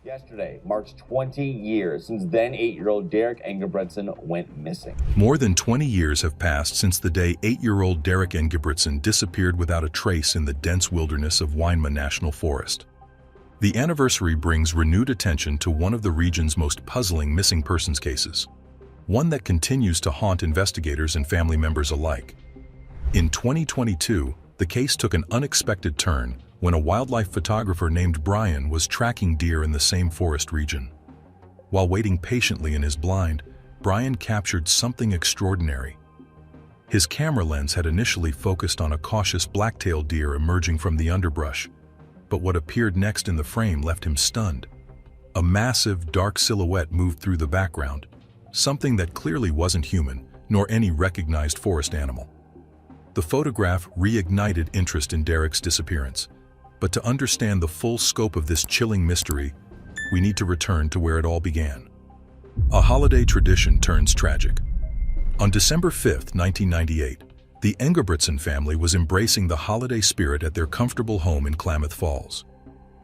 Yesterday marks 20 years since then 8-year-old Derrick Engebretson went missing. More than 20 years have passed since the day 8-year-old Derrick Engebretson disappeared without a trace in the dense wilderness of Winema National Forest. The anniversary brings renewed attention to one of the region's most puzzling missing persons cases, one that continues to haunt investigators and family members alike. In 2022, the case took an unexpected turn when a wildlife photographer named Brian was tracking deer in the same forest region. While waiting patiently in his blind, Brian captured something extraordinary. His camera lens had initially focused on a cautious black-tailed deer emerging from the underbrush, but what appeared next in the frame left him stunned. A massive, dark silhouette moved through the background, something that clearly wasn't human, nor any recognized forest animal. The photograph reignited interest in Derrick's disappearance. But to understand the full scope of this chilling mystery, we need to return to where it all began. A holiday tradition turns tragic. On December 5, 1998, the Engebretson family was embracing the holiday spirit at their comfortable home in Klamath Falls.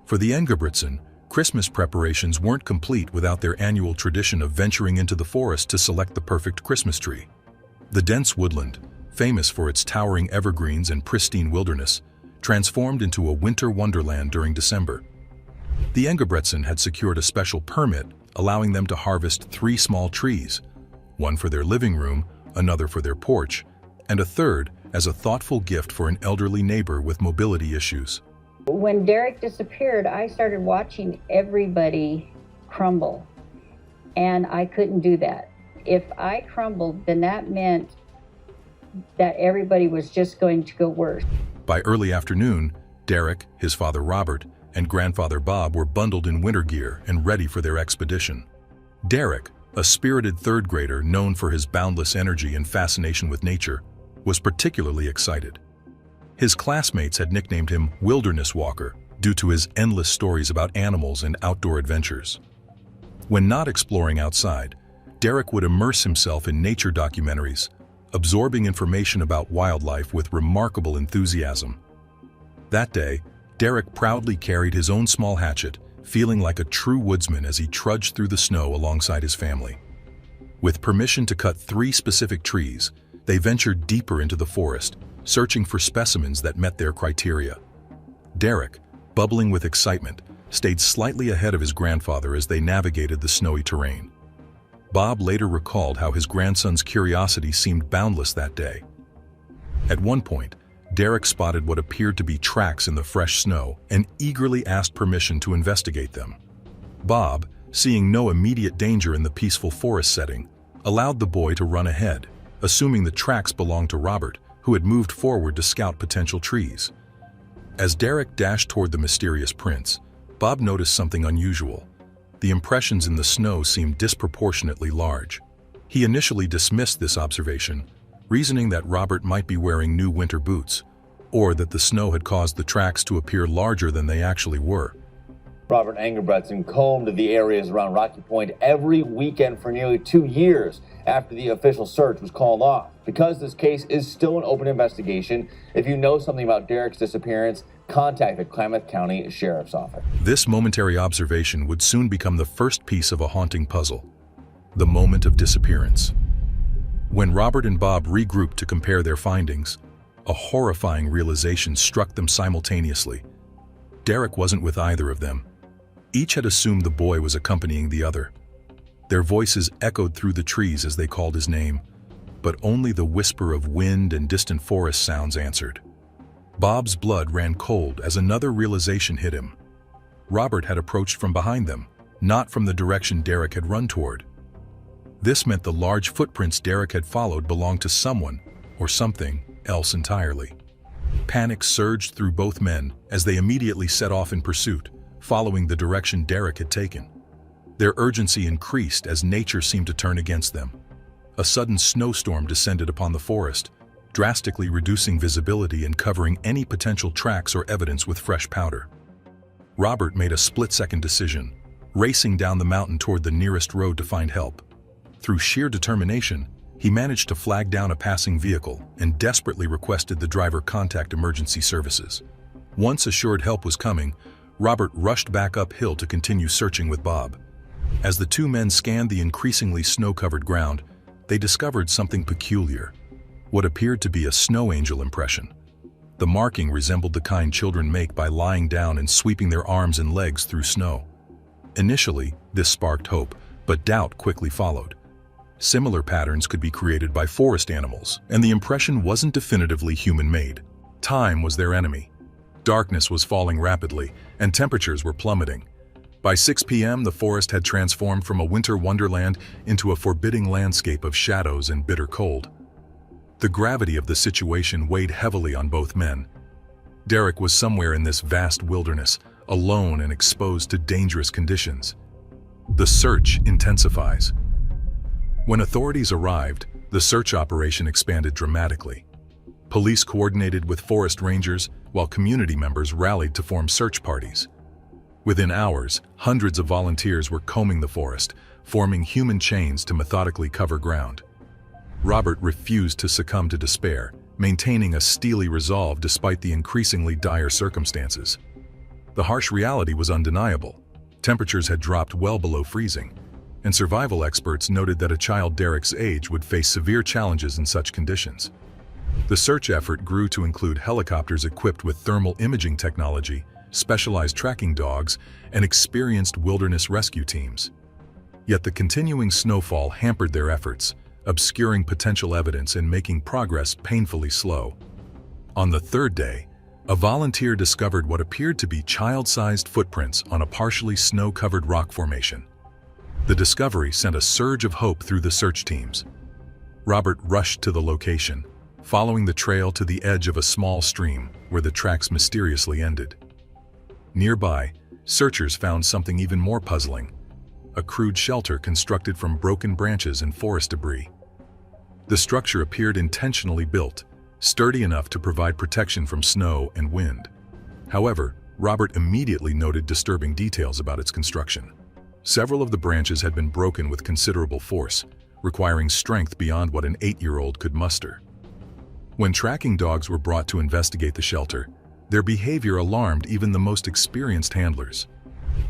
For the Engebretson, Christmas preparations weren't complete without their annual tradition of venturing into the forest to select the perfect Christmas tree. The dense woodland, famous for its towering evergreens and pristine wilderness, transformed into a winter wonderland during December. The Engebretson had secured a special permit allowing them to harvest 3 small trees, one for their living room, another for their porch, and a third as a thoughtful gift for an elderly neighbor with mobility issues. When Derrick disappeared, I started watching everybody crumble, and I couldn't do that. If I crumbled, then that meant that everybody was just going to go worse. By early afternoon, Derrick, his father Robert, and grandfather Bob were bundled in winter gear and ready for their expedition. Derrick, a spirited third grader known for his boundless energy and fascination with nature, was particularly excited. His classmates had nicknamed him Wilderness Walker due to his endless stories about animals and outdoor adventures. When not exploring outside, Derrick would immerse himself in nature documentaries, absorbing information about wildlife with remarkable enthusiasm. That day, Derrick proudly carried his own small hatchet, feeling like a true woodsman as he trudged through the snow alongside his family. With permission to cut 3 specific trees, they ventured deeper into the forest, searching for specimens that met their criteria. Derrick, bubbling with excitement, stayed slightly ahead of his grandfather as they navigated the snowy terrain. Bob later recalled how his grandson's curiosity seemed boundless that day. At one point, Derrick spotted what appeared to be tracks in the fresh snow and eagerly asked permission to investigate them. Bob, seeing no immediate danger in the peaceful forest setting, allowed the boy to run ahead, assuming the tracks belonged to Robert, who had moved forward to scout potential trees. As Derrick dashed toward the mysterious prints, Bob noticed something unusual. The impressions in the snow seemed disproportionately large. He initially dismissed this observation, reasoning that Robert might be wearing new winter boots, or that the snow had caused the tracks to appear larger than they actually were. Robert Engebretson combed the areas around Rocky Point every weekend for nearly 2 years after the official search was called off. Because this case is still an open investigation, if you know something about Derrick's disappearance, contact the Klamath County Sheriff's Office. This momentary observation would soon become the first piece of a haunting puzzle, the moment of disappearance. When Robert and Bob regrouped to compare their findings, a horrifying realization struck them simultaneously. Derrick wasn't with either of them. Each had assumed the boy was accompanying the other. Their voices echoed through the trees as they called his name, but only the whisper of wind and distant forest sounds answered. Bob's blood ran cold as another realization hit him. Robert had approached from behind them, not from the direction Derrick had run toward. This meant the large footprints Derrick had followed belonged to someone, or something, else entirely. Panic surged through both men as they immediately set off in pursuit, following the direction Derrick had taken. Their urgency increased as nature seemed to turn against them. A sudden snowstorm descended upon the forest, drastically reducing visibility and covering any potential tracks or evidence with fresh powder. Robert made a split-second decision, racing down the mountain toward the nearest road to find help. Through sheer determination, he managed to flag down a passing vehicle and desperately requested the driver contact emergency services. Once assured help was coming, Robert rushed back uphill to continue searching with Bob. As the two men scanned the increasingly snow-covered ground, they discovered something peculiar, what appeared to be a snow angel impression. The marking resembled the kind children make by lying down and sweeping their arms and legs through snow. Initially, this sparked hope, but doubt quickly followed. Similar patterns could be created by forest animals, and the impression wasn't definitively human-made. Time was their enemy. Darkness was falling rapidly, and temperatures were plummeting. By 6 p.m., the forest had transformed from a winter wonderland into a forbidding landscape of shadows and bitter cold. The gravity of the situation weighed heavily on both men. Derrick was somewhere in this vast wilderness, alone and exposed to dangerous conditions. The search intensifies. When authorities arrived, the search operation expanded dramatically. Police coordinated with forest rangers, while community members rallied to form search parties. Within hours, hundreds of volunteers were combing the forest, forming human chains to methodically cover ground. Robert refused to succumb to despair, maintaining a steely resolve despite the increasingly dire circumstances. The harsh reality was undeniable. Temperatures had dropped well below freezing, and survival experts noted that a child Derrick's age would face severe challenges in such conditions. The search effort grew to include helicopters equipped with thermal imaging technology, specialized tracking dogs, and experienced wilderness rescue teams. Yet the continuing snowfall hampered their efforts, obscuring potential evidence and making progress painfully slow. On the third day, a volunteer discovered what appeared to be child-sized footprints on a partially snow-covered rock formation. The discovery sent a surge of hope through the search teams. Robert rushed to the location, following the trail to the edge of a small stream where the tracks mysteriously ended. Nearby, searchers found something even more puzzling: a crude shelter constructed from broken branches and forest debris. The structure appeared intentionally built, sturdy enough to provide protection from snow and wind. However, Robert immediately noted disturbing details about its construction. Several of the branches had been broken with considerable force, requiring strength beyond what an 8-year-old could muster. When tracking dogs were brought to investigate the shelter, their behavior alarmed even the most experienced handlers.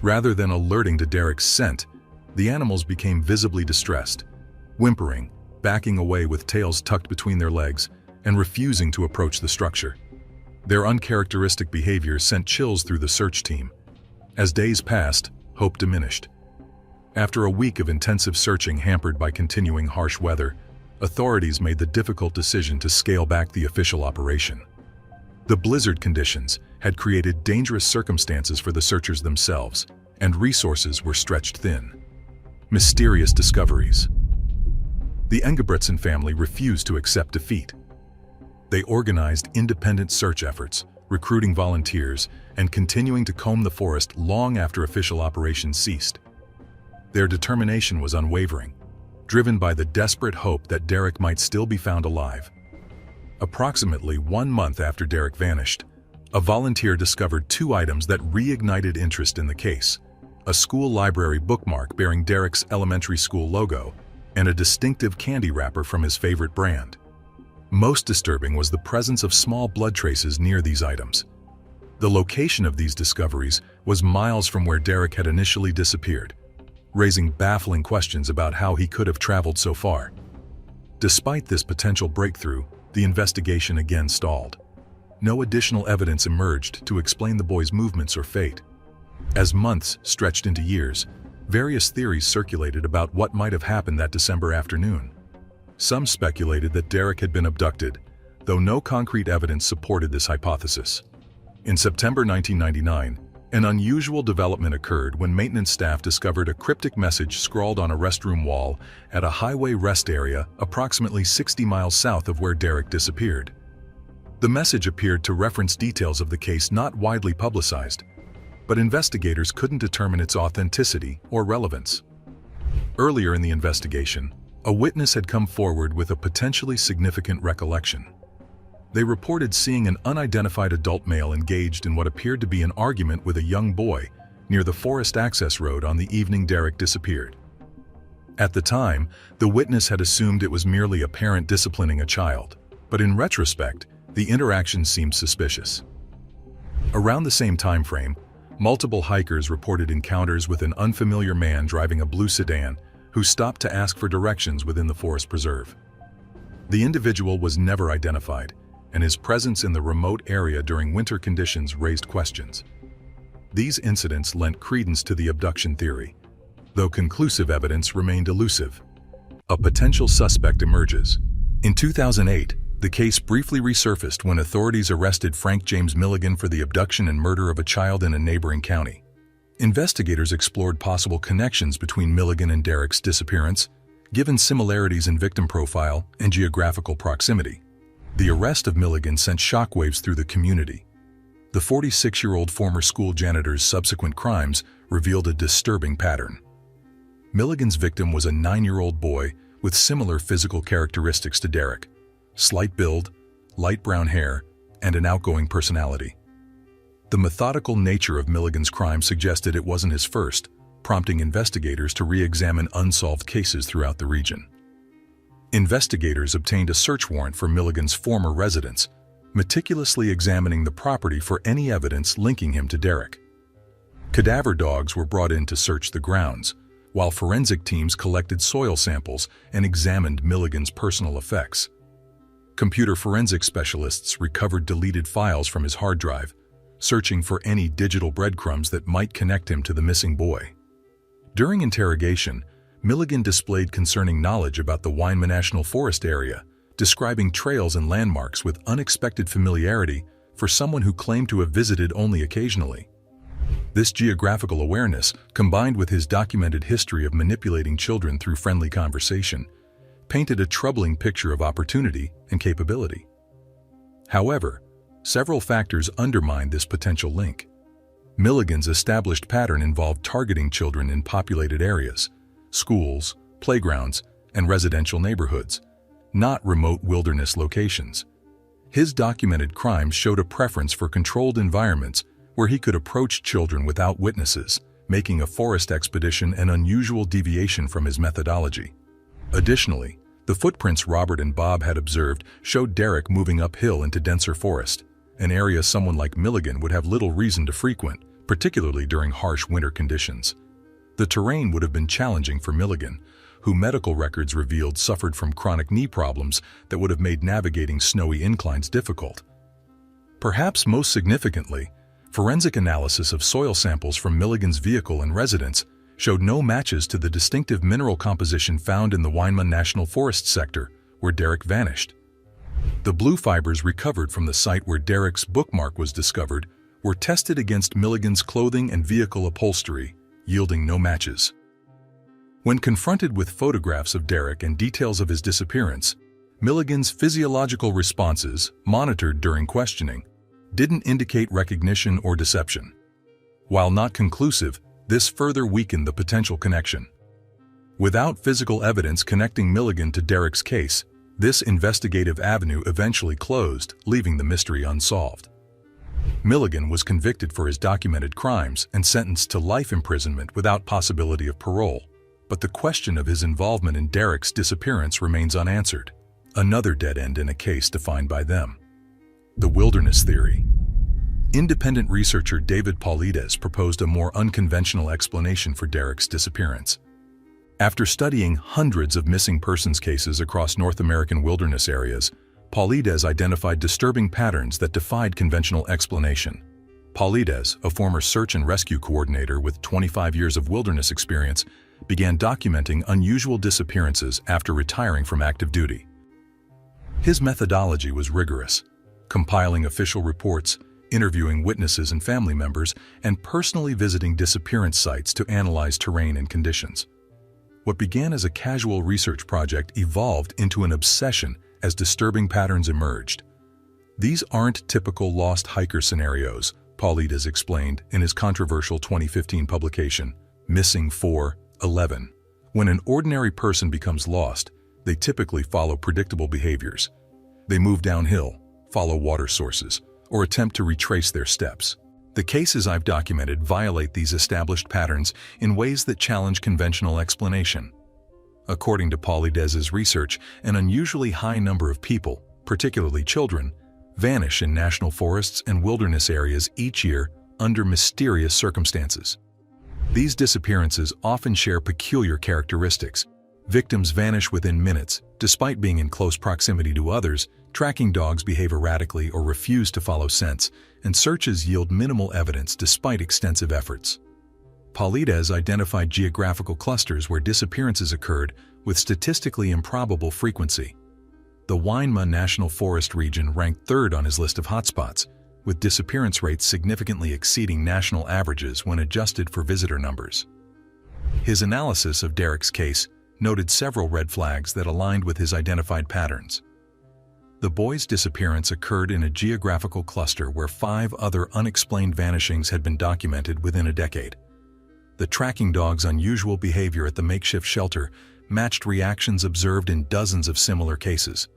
Rather than alerting to Derrick's scent, the animals became visibly distressed, whimpering, backing away with tails tucked between their legs, and refusing to approach the structure. Their uncharacteristic behavior sent chills through the search team. As days passed, hope diminished. After a week of intensive searching hampered by continuing harsh weather, authorities made the difficult decision to scale back the official operation. The blizzard conditions had created dangerous circumstances for the searchers themselves, and resources were stretched thin. Mysterious discoveries. The Engebretson family refused to accept defeat. They organized independent search efforts, recruiting volunteers, and continuing to comb the forest long after official operations ceased. Their determination was unwavering, driven by the desperate hope that Derrick might still be found alive. Approximately 1 month after Derrick vanished, a volunteer discovered 2 items that reignited interest in the case: a school library bookmark bearing Derrick's elementary school logo, and a distinctive candy wrapper from his favorite brand. Most disturbing was the presence of small blood traces near these items. The location of these discoveries was miles from where Derrick had initially disappeared, raising baffling questions about how he could have traveled so far. Despite this potential breakthrough, the investigation again stalled. No additional evidence emerged to explain the boy's movements or fate. As months stretched into years, various theories circulated about what might have happened that December afternoon. Some speculated that Derrick had been abducted, though no concrete evidence supported this hypothesis. In September 1999, an unusual development occurred when maintenance staff discovered a cryptic message scrawled on a restroom wall at a highway rest area approximately 60 miles south of where Derrick disappeared. The message appeared to reference details of the case not widely publicized, but investigators couldn't determine its authenticity or relevance. Earlier in the investigation, a witness had come forward with a potentially significant recollection. They reported seeing an unidentified adult male engaged in what appeared to be an argument with a young boy near the forest access road on the evening Derrick disappeared. At the time, the witness had assumed it was merely a parent disciplining a child, but in retrospect, the interaction seemed suspicious. Around the same time frame, Multiple hikers reported encounters with an unfamiliar man driving a blue sedan who stopped to ask for directions within the forest preserve. The individual was never identified, and his presence in the remote area during winter conditions raised questions. These incidents lent credence to the abduction theory, though conclusive evidence remained elusive. A potential suspect emerges. In 2008, the case briefly resurfaced when authorities arrested Frank James Milligan for the abduction and murder of a child in a neighboring county. Investigators explored possible connections between Milligan and Derrick's disappearance, given similarities in victim profile and geographical proximity. The arrest of Milligan sent shockwaves through the community. The 46-year-old former school janitor's subsequent crimes revealed a disturbing pattern. Milligan's victim was a 9-year-old boy with similar physical characteristics to Derrick: slight build, light brown hair, and an outgoing personality. The methodical nature of Milligan's crime suggested it wasn't his first, prompting investigators to re-examine unsolved cases throughout the region. Investigators obtained a search warrant for Milligan's former residence, meticulously examining the property for any evidence linking him to Derrick. Cadaver dogs were brought in to search the grounds, while forensic teams collected soil samples and examined Milligan's personal effects. Computer forensic specialists recovered deleted files from his hard drive, searching for any digital breadcrumbs that might connect him to the missing boy. During interrogation, Milligan displayed concerning knowledge about the Winema National Forest area, describing trails and landmarks with unexpected familiarity for someone who claimed to have visited only occasionally. This geographical awareness, combined with his documented history of manipulating children through friendly conversation, painted a troubling picture of opportunity and capability. However, several factors undermined this potential link. Milligan's established pattern involved targeting children in populated areas, schools, playgrounds, and residential neighborhoods, not remote wilderness locations. His documented crimes showed a preference for controlled environments where he could approach children without witnesses, making a forest expedition an unusual deviation from his methodology. Additionally, the footprints Robert and Bob had observed showed Derrick moving uphill into denser forest, an area someone like Milligan would have little reason to frequent, particularly during harsh winter conditions. The terrain would have been challenging for Milligan, who medical records revealed suffered from chronic knee problems that would have made navigating snowy inclines difficult. Perhaps most significantly, forensic analysis of soil samples from Milligan's vehicle and residence showed no matches to the distinctive mineral composition found in the Winema National Forest sector, where Derrick vanished. The blue fibers recovered from the site where Derrick's bookmark was discovered were tested against Milligan's clothing and vehicle upholstery, yielding no matches. When confronted with photographs of Derrick and details of his disappearance, Milligan's physiological responses, monitored during questioning, didn't indicate recognition or deception. While not conclusive, this further weakened the potential connection. Without physical evidence connecting Milligan to Derrick's case, this investigative avenue eventually closed, leaving the mystery unsolved. Milligan was convicted for his documented crimes and sentenced to life imprisonment without possibility of parole, but the question of his involvement in Derrick's disappearance remains unanswered, another dead end in a case defined by them. The wilderness theory. Independent researcher David Paulides proposed a more unconventional explanation for Derrick's disappearance. After studying hundreds of missing persons cases across North American wilderness areas, Paulides identified disturbing patterns that defied conventional explanation. Paulides, a former search and rescue coordinator with 25 years of wilderness experience, began documenting unusual disappearances after retiring from active duty. His methodology was rigorous, compiling official reports, interviewing witnesses and family members, and personally visiting disappearance sites to analyze terrain and conditions. What began as a casual research project evolved into an obsession as disturbing patterns emerged. These aren't typical lost hiker scenarios, Paulides explained in his controversial 2015 publication, Missing 4:11. When an ordinary person becomes lost, they typically follow predictable behaviors. They move downhill, follow water sources, or attempt to retrace their steps. The cases I've documented violate these established patterns in ways that challenge conventional explanation. According to Paulides's research, an unusually high number of people, particularly children, vanish in national forests and wilderness areas each year under mysterious circumstances. These disappearances often share peculiar characteristics. Victims vanish within minutes, despite being in close proximity to others. Tracking dogs behave erratically or refuse to follow scents, and searches yield minimal evidence despite extensive efforts. Paulides identified geographical clusters where disappearances occurred with statistically improbable frequency. The Winema National Forest region ranked third on his list of hotspots, with disappearance rates significantly exceeding national averages when adjusted for visitor numbers. His analysis of Derrick's case noted several red flags that aligned with his identified patterns. The boy's disappearance occurred in a geographical cluster where 5 other unexplained vanishings had been documented within a decade. The tracking dog's unusual behavior at the makeshift shelter matched reactions observed in dozens of similar cases.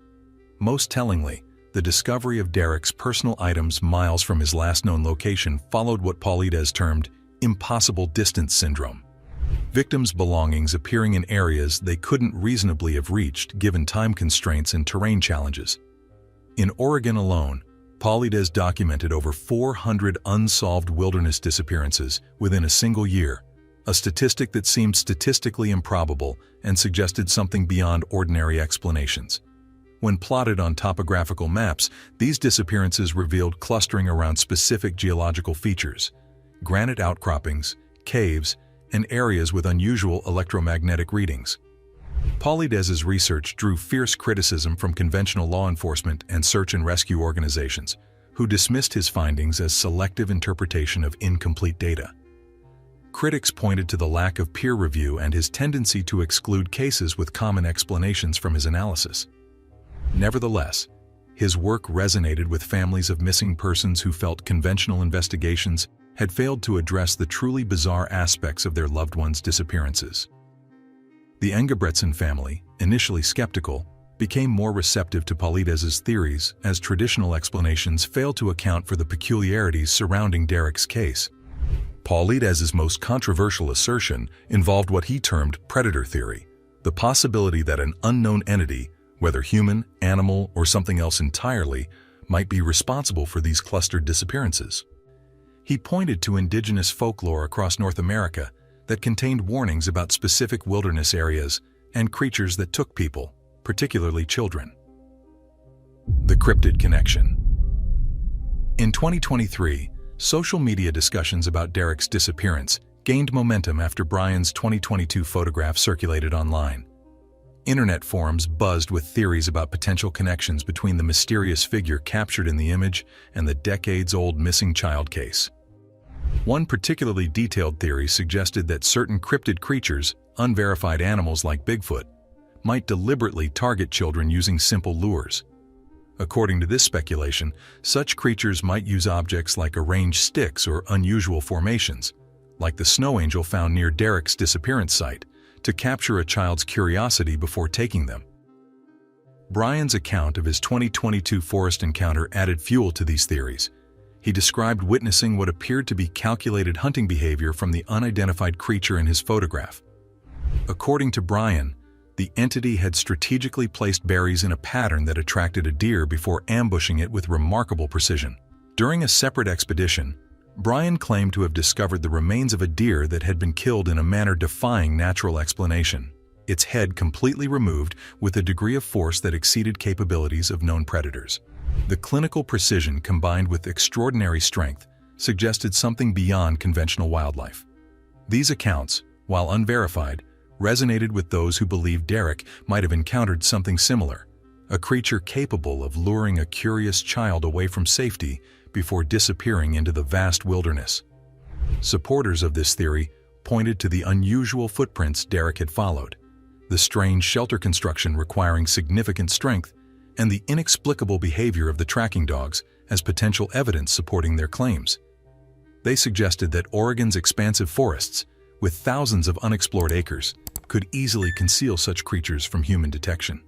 Most tellingly, the discovery of Derrick's personal items miles from his last known location followed what Paulides termed impossible distance syndrome. Victims' belongings appearing in areas they couldn't reasonably have reached given time constraints and terrain challenges. In Oregon alone, Paulides documented over 400 unsolved wilderness disappearances within a single year, a statistic that seemed statistically improbable and suggested something beyond ordinary explanations. When plotted on topographical maps, these disappearances revealed clustering around specific geological features: granite outcroppings, caves, and areas with unusual electromagnetic readings. Paulides's research drew fierce criticism from conventional law enforcement and search and rescue organizations, who dismissed his findings as selective interpretation of incomplete data. Critics pointed to the lack of peer review and his tendency to exclude cases with common explanations from his analysis. Nevertheless, his work resonated with families of missing persons who felt conventional investigations had failed to address the truly bizarre aspects of their loved ones' disappearances. The Engebretson family, initially skeptical, became more receptive to Paulides's theories as traditional explanations failed to account for the peculiarities surrounding Derrick's case. Paulides's most controversial assertion involved what he termed predator theory, the possibility that an unknown entity, whether human, animal, or something else entirely, might be responsible for these clustered disappearances. He pointed to indigenous folklore across North America that contained warnings about specific wilderness areas and creatures that took people, particularly children. The cryptid connection. In 2023, social media discussions about Derrick's disappearance gained momentum after Brian's 2022 photograph circulated online. Internet forums buzzed with theories about potential connections between the mysterious figure captured in the image and the decades-old missing child case. One particularly detailed theory suggested that certain cryptid creatures, unverified animals like Bigfoot, might deliberately target children using simple lures. According to this speculation, such creatures might use objects like arranged sticks or unusual formations, like the snow angel found near Derrick's disappearance site, to capture a child's curiosity before taking them. Brian's account of his 2022 forest encounter added fuel to these theories. He described witnessing what appeared to be calculated hunting behavior from the unidentified creature in his photograph. According to Brian, the entity had strategically placed berries in a pattern that attracted a deer before ambushing it with remarkable precision. During a separate expedition, Brian claimed to have discovered the remains of a deer that had been killed in a manner defying natural explanation, its head completely removed with a degree of force that exceeded capabilities of known predators. The clinical precision combined with extraordinary strength suggested something beyond conventional wildlife. These accounts, while unverified, resonated with those who believed Derrick might have encountered something similar, a creature capable of luring a curious child away from safety before disappearing into the vast wilderness. Supporters of this theory pointed to the unusual footprints Derrick had followed, the strange shelter construction requiring significant strength, and the inexplicable behavior of the tracking dogs as potential evidence supporting their claims. They suggested that Oregon's expansive forests, with thousands of unexplored acres, could easily conceal such creatures from human detection.